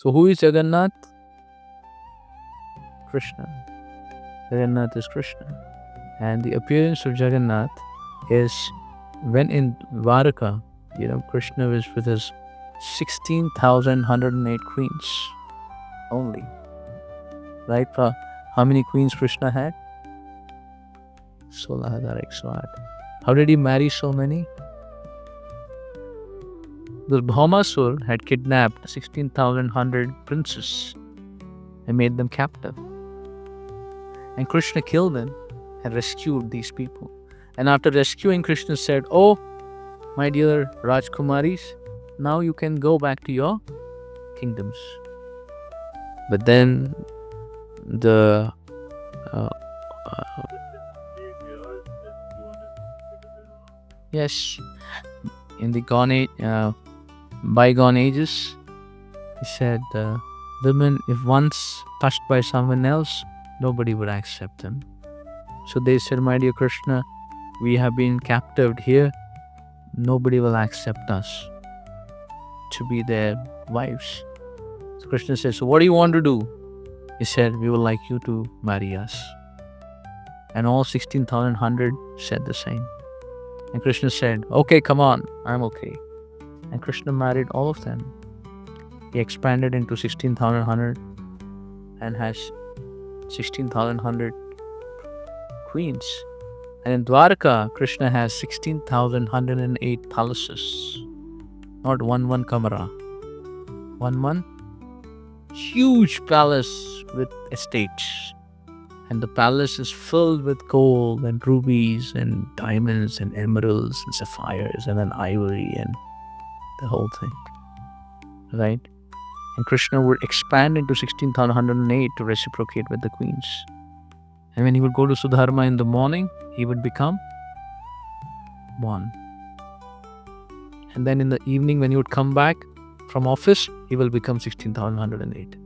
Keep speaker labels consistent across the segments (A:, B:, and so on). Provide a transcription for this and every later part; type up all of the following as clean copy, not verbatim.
A: So who is Jagannath? Krishna. Jagannath is Krishna. And the appearance of Jagannath is when in Dwaraka, Krishna was with his 16,108 queens only. Right? How many queens Krishna had? 16,108. How did he marry so many? The Bhaumasur had kidnapped 16,100 princes and made them captive. And Krishna killed them and rescued these people. And after rescuing, Krishna said, "Oh, my dear Rajkumaris, now you can go back to your kingdoms." But then the yes, in the bygone ages, he said, women, if once touched by someone else, nobody would accept them. So they said, "My dear Krishna, we have been captived here. Nobody will accept us to be their wives." So Krishna said, "So what do you want to do?" He said, "We would like you to marry us." And all 16,100 said the same. And Krishna said, "Okay, come on, I'm okay." And Krishna married all of them. He expanded into 16,100 and has 16,100 queens. And in Dwaraka, Krishna has 16,108 palaces. Not one camera. One huge palace with estates. And the palace is filled with gold and rubies and diamonds and emeralds and sapphires and then ivory and the whole thing. Right? And Krishna would expand into 16,108 to reciprocate with the queens. And when he would go to Sudharma in the morning, he would become one. And then in the evening, when he would come back from office, he will become 16,108.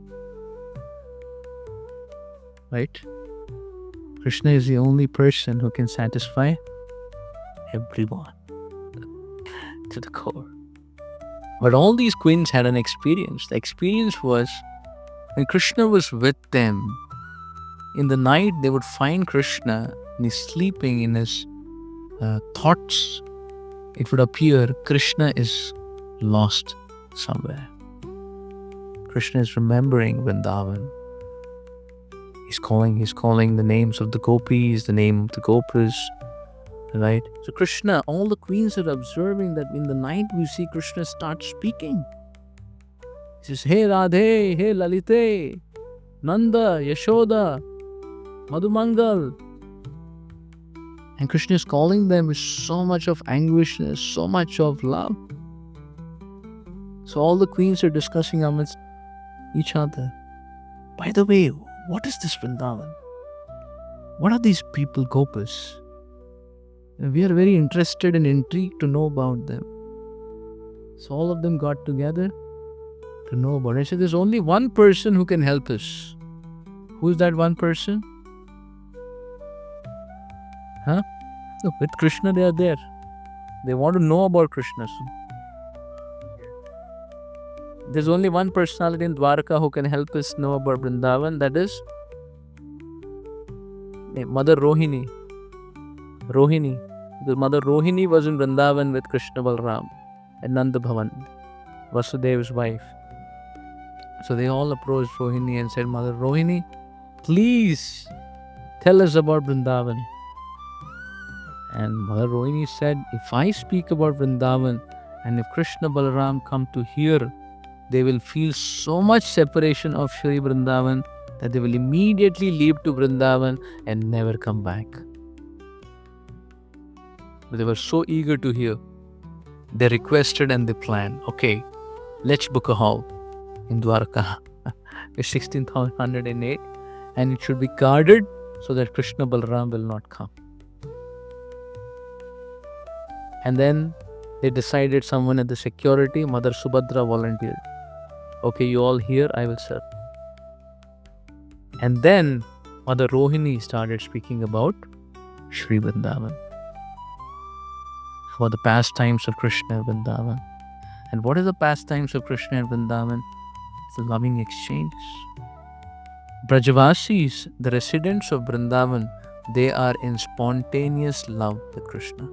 A: Right? Krishna is the only person who can satisfy everyone to the core. But all these queens had an experience. The experience was when Krishna was with them. In the night, they would find Krishna and he's sleeping in his thoughts. It would appear Krishna is lost somewhere. Krishna is remembering Vrindavan. He's calling the names of the gopis, the name of the gopas, right? So Krishna, all the queens are observing that in the night we see Krishna start speaking. He says, "Hey Radhe, hey Lalite, Nanda, Yashoda, Madhumangal." And Krishna is calling them with so much of anguish and so much of love. So all the queens are discussing amidst each other. By the way, what is this Vrindavan? What are these people, gopas? We are very interested and intrigued to know about them. So all of them got together to know about it. I said, there's only one person who can help us. Who is that one person? Huh? So with Krishna, they are there. They want to know about Krishna. There's only one personality in Dwaraka who can help us know about Vrindavan. That is Mother Rohini. The Mother Rohini was in Vrindavan with Krishna Balram and Nanda Bhavan, Vasudev's wife. So they all approached Rohini and said, "Mother Rohini, please tell us about Vrindavan." And Mother Rohini said, "If I speak about Vrindavan and if Krishna Balram come to hear, they will feel so much separation of Shri Vrindavan that they will immediately leave to Vrindavan and never come back." But they were so eager to hear. They requested and they planned, "Okay, let's book a hall in Dwaraka. It's 16,108 and it should be guarded so that Krishna Balram will not come." And then they decided someone at the security, Mother Subhadra volunteered. "Okay, you all here, I will serve." And then Mother Rohini started speaking about Shri Vrindavan, about the pastimes of Krishna in Vrindavan. And what is the pastimes of Krishna in Vrindavan? It's a loving exchange. Brajavasis, the residents of Vrindavan, they are in spontaneous love with Krishna.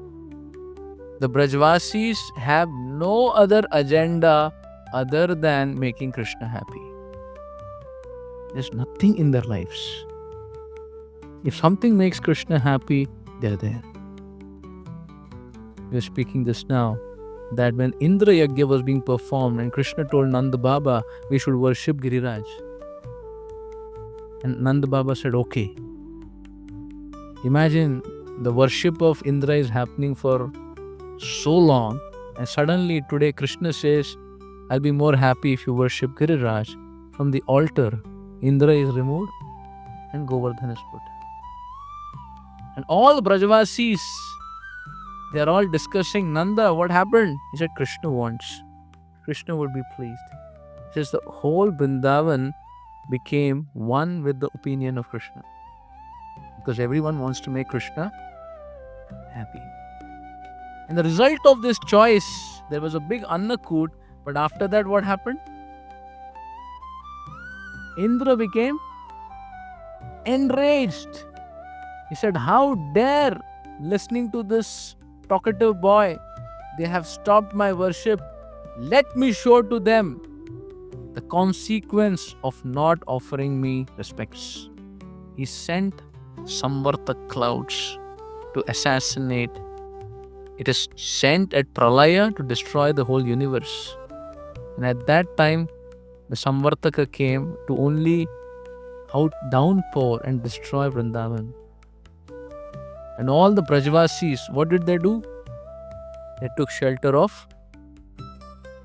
A: The Brajavasis have no other agenda other than making Krishna happy. There's nothing in their lives. If something makes Krishna happy, they're there. We're speaking this now, that when Indra Yagya was being performed and Krishna told Nanda Baba we should worship Giriraj. And Nanda Baba said, okay. Imagine the worship of Indra is happening for so long, and suddenly today Krishna says, I'll be more happy if you worship Giriraj. From the altar, Indra is removed and Govardhan is put. And all Brajavasis, they are all discussing, Nanda, what happened? He said, Krishna wants. Krishna would be pleased. He says the whole Vrindavan became one with the opinion of Krishna. Because everyone wants to make Krishna happy. And the result of this choice, there was a big Annakoot, but after that what happened? Indra became enraged. He said, how dare, listening to this talkative boy, they have stopped my worship. Let me show to them the consequence of not offering me respects. He sent Samvarta clouds to assassinate. It is sent at Pralaya to destroy the whole universe. And at that time, the Samvartaka came to only downpour and destroy Vrindavan. And all the Brajavasis, what did they do? They took shelter of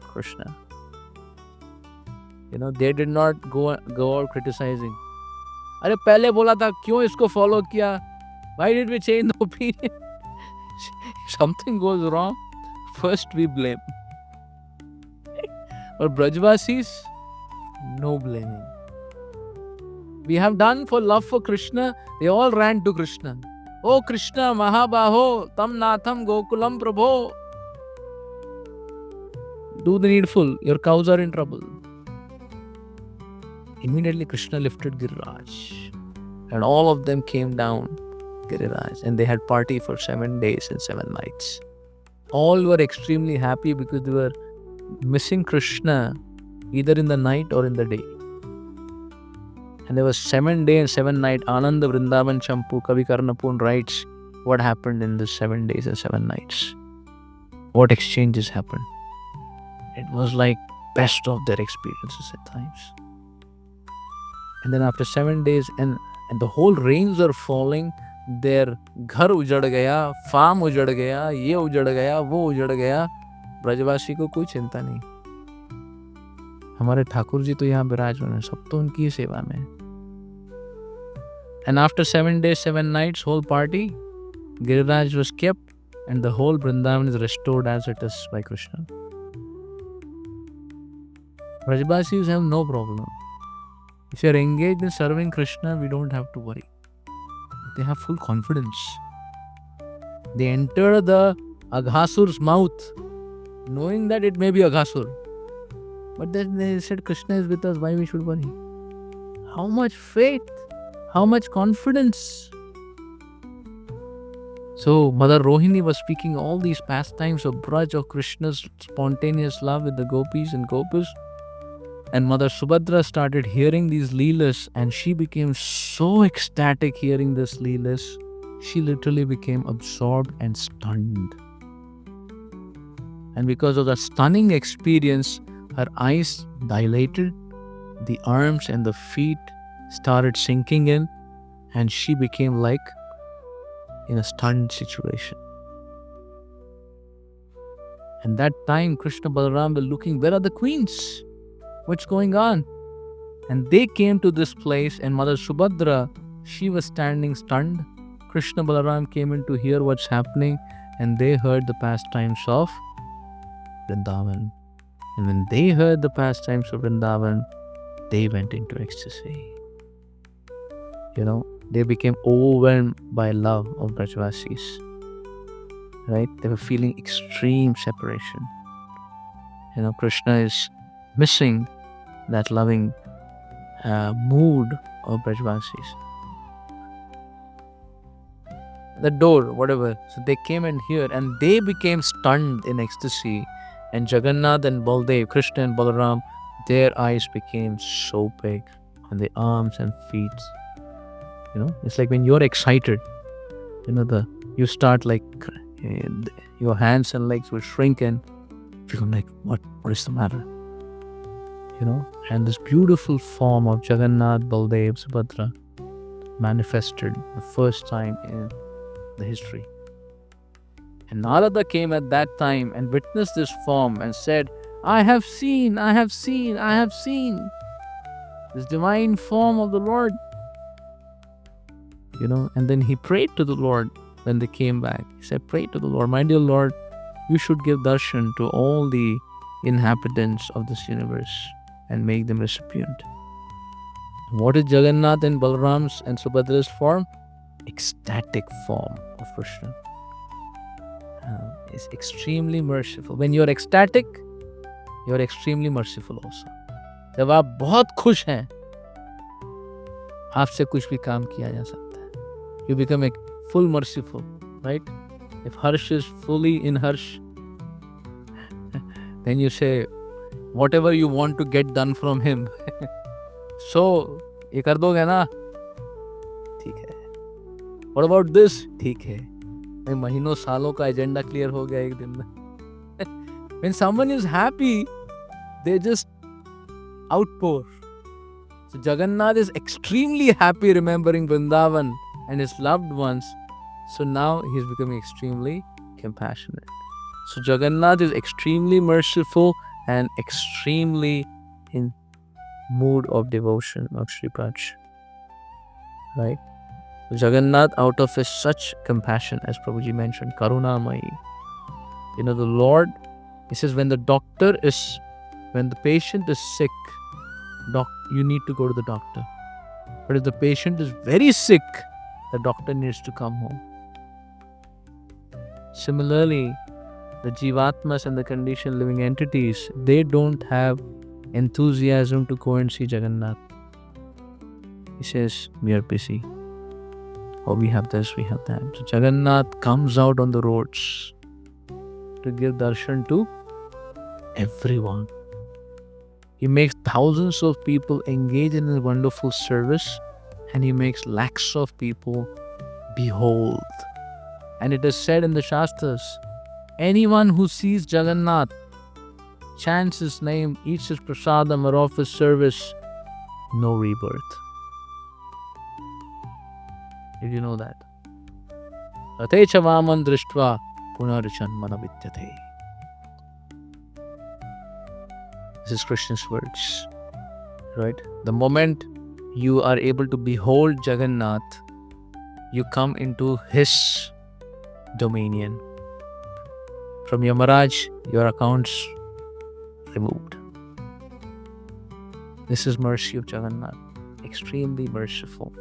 A: Krishna. They did not go out criticizing. अरे पहले बोला था क्यों इसको follow किया? Why did we change the opinion? If something goes wrong, first we blame. But Brajavasis, no blaming. We have done for love for Krishna, they all ran to Krishna. Oh Krishna, Mahabaho, Tam Natham Gokulam Prabho. Do the needful, your cows are in trouble. Immediately Krishna lifted Giriraj. And all of them came down Giriraj. And they had party for 7 days and 7 nights. All were extremely happy because they were missing Krishna either in the night or in the day. And there was 7 day and 7 night. Ananda Vrindavan Champu Kavi Karnapun writes what happened in the 7 days and 7 nights. What exchanges happened. It was like best of their experiences at times. And then after 7 days and the whole rains are falling, their ghar ujad gaya, farm ujad gaya, ye ujad gaya, wo ujad gaya. ब्रजवासी को कोई चिंता नहीं. हमारे ठाकुर जी तो यहाँ विराजमान है, सब तो उनकी ही सेवा में. And after 7 days, 7 nights, whole party, Giriraj was kept and the whole Vrindavan is restored as it is by Krishna. Brajavasis have no problem. If you are engaged in serving Krishna, we don't have to worry. They have full confidence. They enter the Aghasur's mouth, knowing that it may be Aghasur. But then they said, Krishna is with us, why we should worry? How much faith, how much confidence. So Mother Rohini was speaking all these pastimes of Braj, of Krishna's spontaneous love with the gopis and gopas. And Mother Subhadra started hearing these leelas and she became so ecstatic hearing this leelas. She literally became absorbed and stunned. And because of that stunning experience, her eyes dilated, the arms and the feet started sinking in, and she became like in a stunned situation. And that time, Krishna Balaram were looking, where are the queens? What's going on? And they came to this place, and Mother Subhadra, she was standing stunned. Krishna Balaram came in to hear what's happening, and they heard the pastimes of Vrindavan. And when they heard the pastimes of Vrindavan, they went into ecstasy. They became overwhelmed by love of Brajavasis. Right? They were feeling extreme separation. Krishna is missing that loving mood of Brajvasis. The door, whatever. So they came in here and they became stunned in ecstasy. And Jagannath and Baldev, Krishna and Balaram, their eyes became so big on the arms and feet. It's like when you're excited, you start like your hands and legs will shrink and feel like, what is the matter? And this beautiful form of Jagannath, Baldev, Subhadra manifested the first time in the history. And Narada came at that time and witnessed this form and said, I have seen this divine form of the Lord. And then he prayed to the Lord when they came back. He said, pray to the Lord, my dear Lord, you should give darshan to all the inhabitants of this universe and make them recipient. What is Jagannath and Balaram's and Subhadra's form? Ecstatic form of Krishna. Is extremely merciful. When you're ecstatic, you're extremely merciful also. जब आप बहुत खुश हैं, आपसे कुछ भी काम किया जा सकता है. You become a full merciful, right? If Harsh is fully in Harsh, then you say whatever you want to get done from him. So, ये कर दोगे ना? ठीक है. What about this? ठीक है. महीनों सालों का एजेंडा क्लियर हो गया एक दिन में. When someone is happy, they just outpour. So Jagannath is extremely happy remembering Vrindavan and his loved ones. So now he is becoming extremely compassionate. So Jagannath is extremely merciful and extremely in mood of devotion of Sri Praj. Right? Jagannath, out of his such compassion, as Prabhuji mentioned, Karunamayi. The Lord, he says, when the patient is sick, you need to go to the doctor. But if the patient is very sick, the doctor needs to come home. Similarly, the Jivatmas and the conditioned living entities, they don't have enthusiasm to go and see Jagannath. He says, we are busy. Or we have this, we have that. So Jagannath comes out on the roads to give darshan to everyone. He makes thousands of people engage in his wonderful service, and he makes lakhs of people behold. And it is said in the Shastras, anyone who sees Jagannath, chants his name, eats his prasadam or offers service, no rebirth. Did you know that? Rathecha vaman drishtva punarjanmana vidyate. This is Krishna's words. Right? The moment you are able to behold Jagannath, you come into his dominion. From Yamaraj, your accounts removed. This is mercy of Jagannath. Extremely merciful.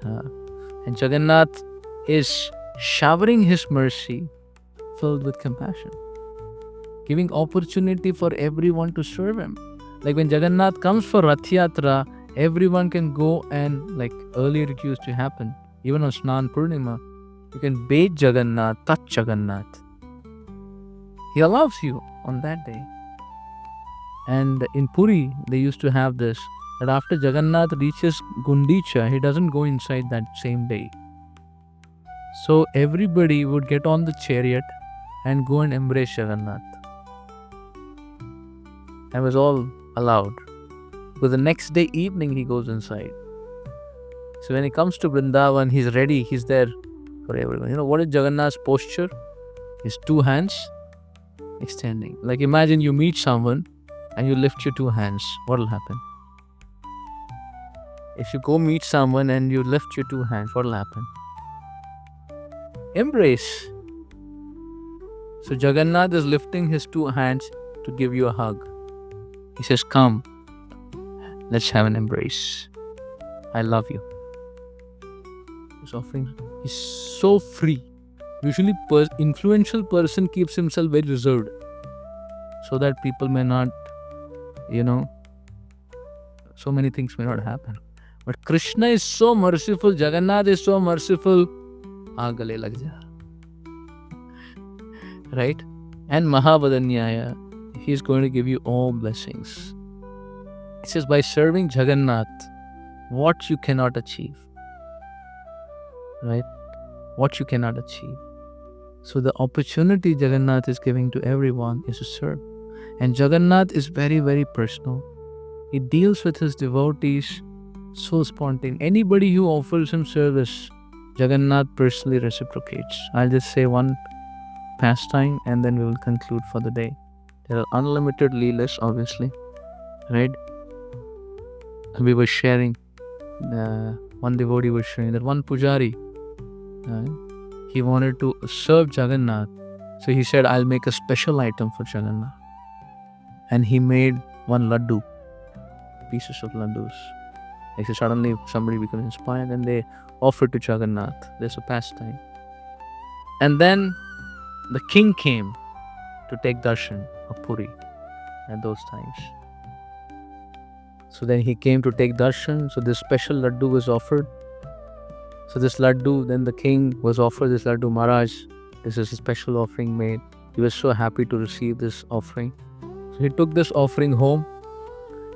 A: And Jagannath is showering his mercy filled with compassion, giving opportunity for everyone to serve him. Like when Jagannath comes for Rathyatra, everyone can go and, like earlier it used to happen, even on Snan Purnima, you can bathe Jagannath, touch Jagannath. He allows you on that day. And in Puri, they used to have this, that after Jagannath reaches Gundicha, he doesn't go inside that same day. So everybody would get on the chariot and go and embrace Jagannath. That was all allowed. Because the next day evening he goes inside. So when he comes to Vrindavan, he's ready, he's there for everyone. What is Jagannath's posture? His two hands extending. Like imagine you meet someone and you lift your two hands. What will happen? If you go meet someone and you lift your two hands, what will happen? Embrace. So Jagannath is lifting his two hands to give you a hug. He says, come, let's have an embrace. I love you. He's offering. He's so free. Usually influential person keeps himself very reserved so that people may not, so many things may not happen. But Krishna is so merciful, Jagannath is so merciful, gale lag ja. Right? And Mahabadanyaya, he is going to give you all blessings. It says, by serving Jagannath, what you cannot achieve. Right? What you cannot achieve. So the opportunity Jagannath is giving to everyone is to serve. And Jagannath is very, very personal. He deals with his devotees so spontaneous. Anybody who offers him service, Jagannath personally reciprocates. I'll just say one pastime and then we will conclude for the day. There are unlimited leelas, obviously. Right? We were sharing, one devotee was sharing that one pujari, he wanted to serve Jagannath. So he said, I'll make a special item for Jagannath. And he made one laddu, pieces of laddus. Like so suddenly somebody becomes inspired and they offer to Jagannath. There's a pastime. And then the king came to take darshan of Puri at those times. So then he came to take darshan. So this special laddu was offered. So this laddu, then the king was offered this laddu. Maharaj, this is a special offering made. He was so happy to receive this offering. So he took this offering home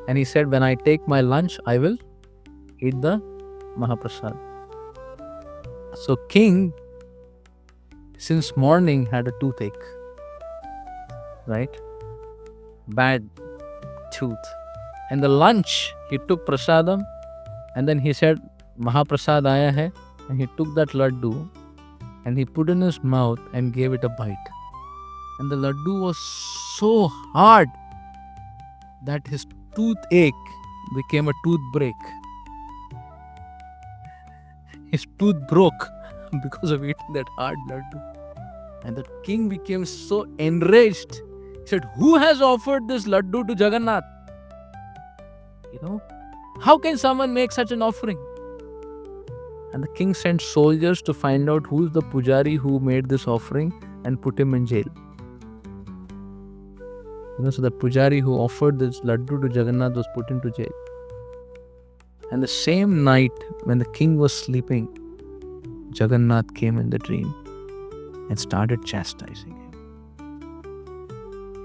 A: and he said, when I take my lunch, I will eat the Mahaprasad. So king, since morning, had a toothache. Right? Bad tooth. And the lunch, he took prasadam and then he said, Mahaprasad aaya hai. And he took that laddu and he put in his mouth and gave it a bite. And the laddu was so hard that his toothache became a tooth break. His tooth broke because of eating that hard laddu. And the king became so enraged. He said, who has offered this laddu to Jagannath? How can someone make such an offering? And the king sent soldiers to find out who is the pujari who made this offering and put him in jail. So the pujari who offered this laddu to Jagannath was put into jail. And the same night when the king was sleeping, Jagannath came in the dream and started chastising him.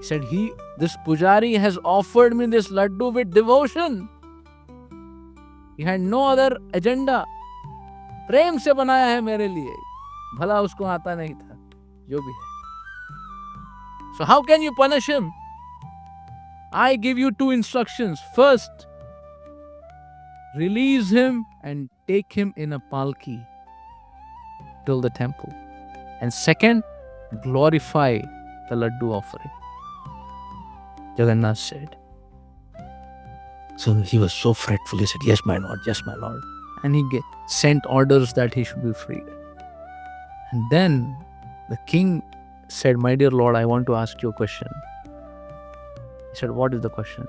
A: He said, this pujari has offered me this laddu with devotion. He had no other agenda. प्रेम से बनाया है मेरे लिए, भला उसको आता नहीं था, जो भी है. So how can you punish him? I give you two instructions. First, release him and take him in a palki till the temple. And second, glorify the laddu offering. Jagannath said. So he was so fretful. He said, yes, my lord, yes, my lord. And he sent orders that he should be freed. And then the king said, my dear lord, I want to ask you a question. He said, what is the question?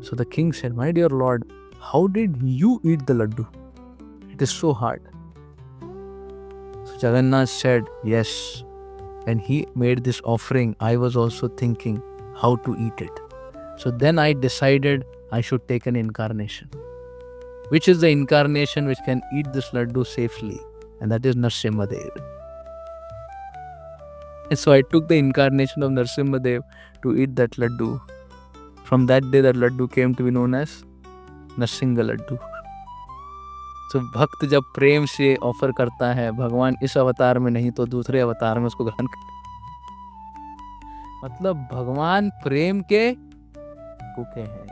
A: So the king said, my dear lord, how did you eat the laddu? It is so hard. So Jagannath said, yes. When he made this offering, I was also thinking how to eat it. So then I decided I should take an incarnation. Which is the incarnation which can eat this laddu safely? And that is Narsimhadev. And so I took the incarnation of Narsimhadev to eat that laddu. From that day, that laddu came to be known as Narsinga Laddu. So भक्त जब प्रेम से offer करता है, भगवान इस अवतार में नहीं तो दूसरे अवतार में उसको ग्रहण करता है. मतलब भगवान प्रेम के भूखे हैं.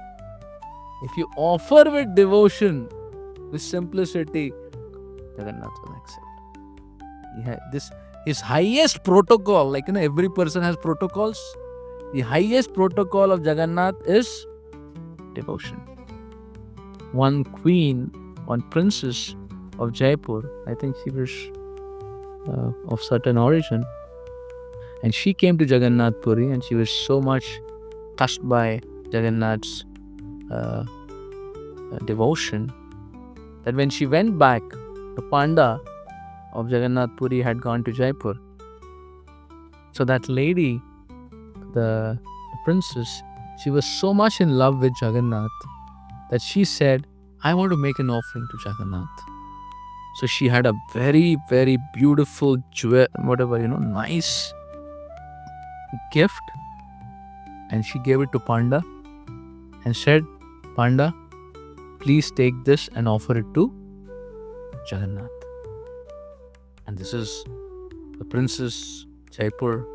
A: If you offer with devotion, with simplicity, Jagannath will accept. This his highest protocol. Like every person has protocols. The highest protocol of Jagannath is devotion. One queen, one princess of Jaipur, I think she was of certain origin, and she came to Jagannath Puri and she was so much touched by Jagannath's devotion that when she went back, the Panda of Jagannath Puri had gone to Jaipur. So that lady, the princess, she was so much in love with Jagannath that she said, I want to make an offering to Jagannath. So she had a very, very beautiful nice gift, and she gave it to Panda and said, Panda, please take this and offer it to Jagannath. And this is the Princess Jaipur.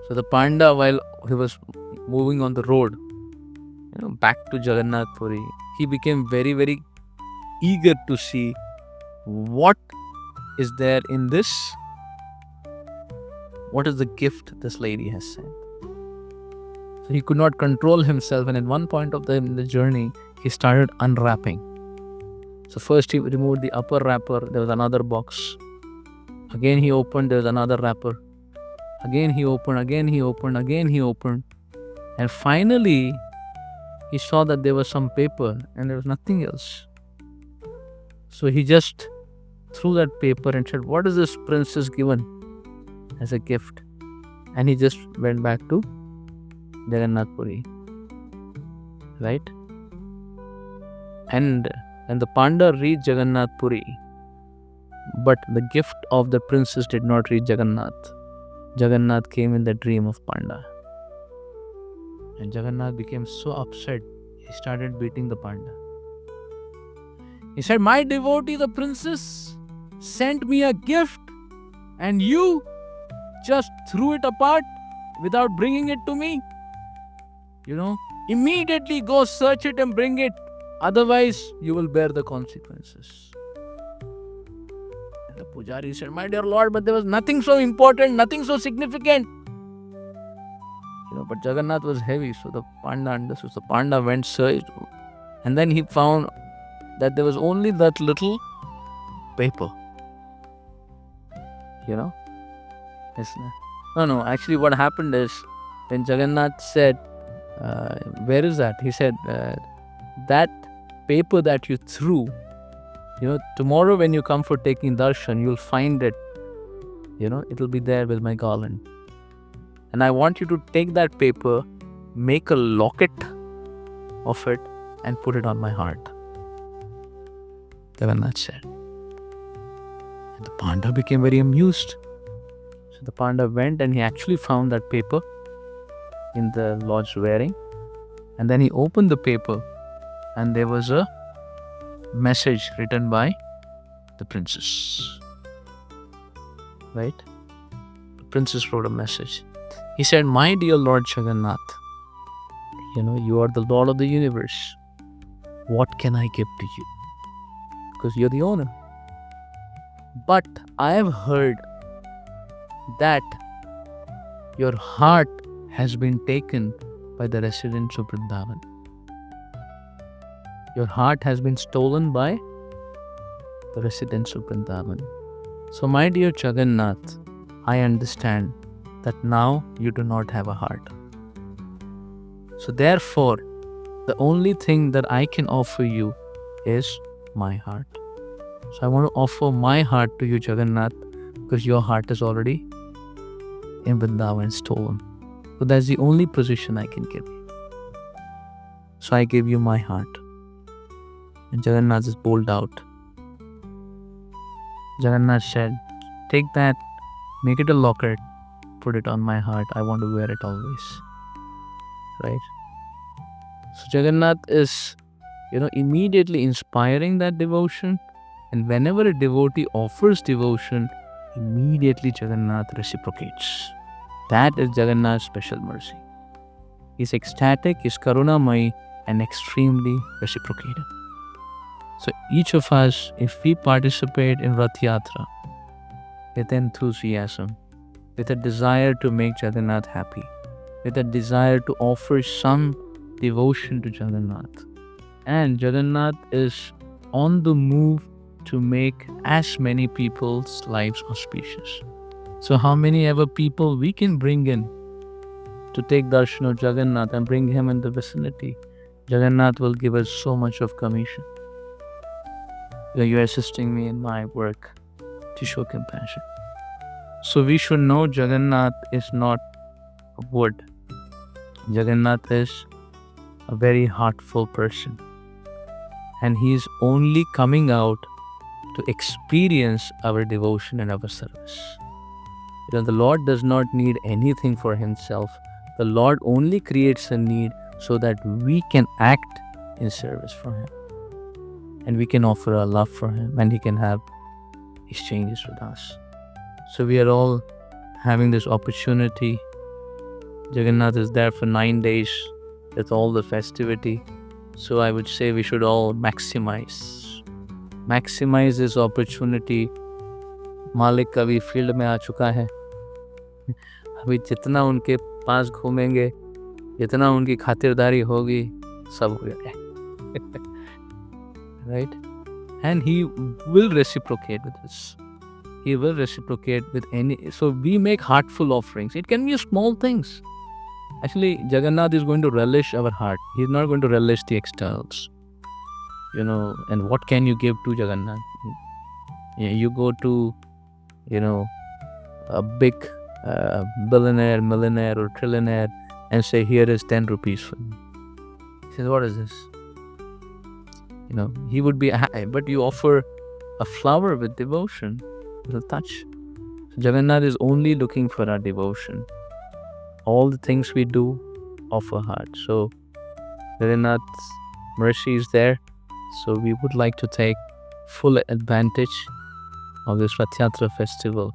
A: So the Panda, while he was moving on the road, back to Jagannath Puri, he became very, very eager to see what is there in this. What is the gift this lady has sent? So he could not control himself, and at one point of the journey, he started unwrapping. So first he removed the upper wrapper, there was another box. Again he opened, there was another wrapper. Again he opened, again he opened, again he opened. And finally, he saw that there was some paper and there was nothing else. So he just threw that paper and said, what is this princess given as a gift? And he just went back to Jagannath Puri. Right? And the Panda reached Jagannath Puri, but the gift of the princess did not reach Jagannath. Jagannath came in the dream of Panda. And Jagannath became so upset, he started beating the Panda. He said, my devotee, the princess, sent me a gift and you just threw it apart without bringing it to me. Immediately go search it and bring it. Otherwise, you will bear the consequences. And the Pujari said, my dear Lord, but there was nothing so important, nothing so significant. But Jagannath was heavy, so the Panda understood. So Panda went searched, and then he found that there was only that little paper. No, actually what happened is, when Jagannath said, where is that? He said, that paper that you threw, tomorrow when you come for taking darshan, you'll find it, it'll be there with my garland. And I want you to take that paper, make a locket of it, and put it on my heart. Jagannath said. And the Panda became very amused. So the Panda went and he actually found that paper in the Lord's wearing. And then he opened the paper, and there was a message written by the princess. Right? The princess wrote a message. He said, my dear Lord Jagannath, you are the Lord of the universe. What can I give to you? Because you're the owner. But I have heard that your heart has been taken by the residents of Vrindavan. Your heart has been stolen by the residents of Vrindavan. So my dear Jagannath, I understand that now you do not have a heart. So therefore, the only thing that I can offer you is my heart. So I want to offer my heart to you, Jagannath, because your heart is already in Vrindavan, stolen. So that's the only position I can give you. So I give you my heart. And Jagannath is bowled out. Jagannath said, take that, make it a locket, put it on my heart. I want to wear it always. Right? So Jagannath is, immediately inspiring that devotion. And whenever a devotee offers devotion, immediately Jagannath reciprocates. That is Jagannath's special mercy. He's ecstatic, he's karunamai, and extremely reciprocative. So each of us, if we participate in Rathyatra with enthusiasm, with a desire to make Jagannath happy, with a desire to offer some devotion to Jagannath, and Jagannath is on the move to make as many people's lives auspicious. So how many ever people we can bring in to take darshan of Jagannath and bring him in the vicinity, Jagannath will give us so much of commission. You're assisting me in my work to show compassion. So we should know Jagannath is not a wood. Jagannath is a very heartful person. and He is only coming out to experience our devotion and our service. The Lord does not need anything for Himself. The Lord only creates a need so that we can act in service for Him, and we can offer our love for Him, and He can have exchanges with us. So we are all having this opportunity. Jagannath is there for 9 days with all the festivity. So I would say we should all maximize this opportunity. मालिक का भी field में आ चुका है. अभी जितना उनके पास घूमेंगे, जितना उनकी खातिरदारी होगी, सब हो जाए. Right? And He will reciprocate with us. He will reciprocate with any. So we make heartful offerings. It can be small things. Actually, Jagannath is going to relish our heart. He's not going to relish the externals. And what can you give to Jagannath? You go to, a big billionaire, millionaire, or trillionaire and say, here is 10 rupees for me. He says, what is this? He would be happy, but you offer a flower with devotion, with a touch. So Jagannath is only looking for our devotion. All the things we do offer heart. So Jagannath's mercy is there. So we would like to take full advantage of this Rathyatra festival.